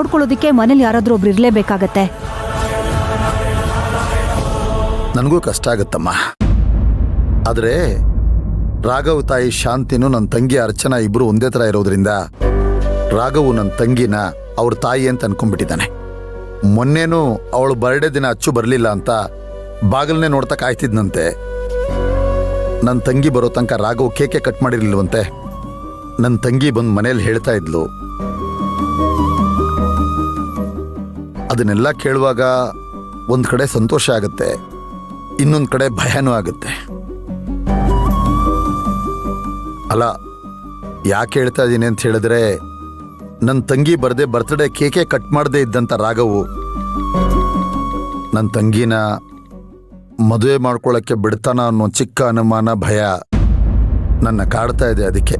ನೋಡ್ಕೊಳ್ಳೋದಿಕ್ಕೆ ಮನೇಲಿ ಯಾರಾದ್ರೂ ಒಬ್ರು ಇರ್ಲೇಬೇಕಾಗತ್ತೆ. ನನಗೂ ಕಷ್ಟ ಆಗುತ್ತಮ್ಮ. ಆದರೆ ರಾಘವ್ ತಾಯಿ ಶಾಂತಿನೂ ನನ್ನ ತಂಗಿ ಅರ್ಚನಾ ಇಬ್ರು ಒಂದೇ ಥರ ಇರೋದ್ರಿಂದ ರಾಘವು ನನ್ನ ತಂಗಿನ ಅವ್ರ ತಾಯಿ ಅಂತ ಅನ್ಕೊಂಡ್ಬಿಟ್ಟಿದ್ದಾನೆ. ಮೊನ್ನೆನೂ ಅವಳು ಬರ್ಡೇ ದಿನ ಅಚ್ಚು ಬರಲಿಲ್ಲ ಅಂತ ಬಾಗಿಲನ್ನೇ ನೋಡ್ತಾ ಕಾಯ್ತಿದ್ನಂತೆ. ನನ್ನ ತಂಗಿ ಬರೋ ತನಕ ರಾಘವ್ ಕೇಕೆ ಕಟ್ ಮಾಡಿರ್ಲಿಲ್ವಂತೆ. ನನ್ನ ತಂಗಿ ಬಂದು ಮನೇಲಿ ಹೇಳ್ತಾ ಇದ್ಲು. ಅದನ್ನೆಲ್ಲ ಕೇಳುವಾಗ ಒಂದು ಕಡೆ ಸಂತೋಷ ಆಗುತ್ತೆ, ಇನ್ನೊಂದು ಕಡೆ ಭಯನೂ ಆಗುತ್ತೆ. ಅಲ್ಲ, ಯಾಕೆ ಹೇಳ್ತಾ ಇದ್ದೀನಿ ಅಂತ ಹೇಳಿದ್ರೆ, ನನ್ನ ತಂಗಿ ಬರದೆ ಬರ್ತ್ಡೇ ಕೇಕೆ ಕಟ್ ಮಾಡದೇ ಇದ್ದಂಥ ರಾಘವು ನನ್ನ ತಂಗಿನ ಮದುವೆ ಮಾಡ್ಕೊಳ್ಳೋಕ್ಕೆ ಬಿಡ್ತಾನ ಅನ್ನೋ ಚಿಕ್ಕ ಅನುಮಾನ, ಭಯ ನನ್ನ ಕಾಡ್ತಾ ಇದೆ. ಅದಕ್ಕೆ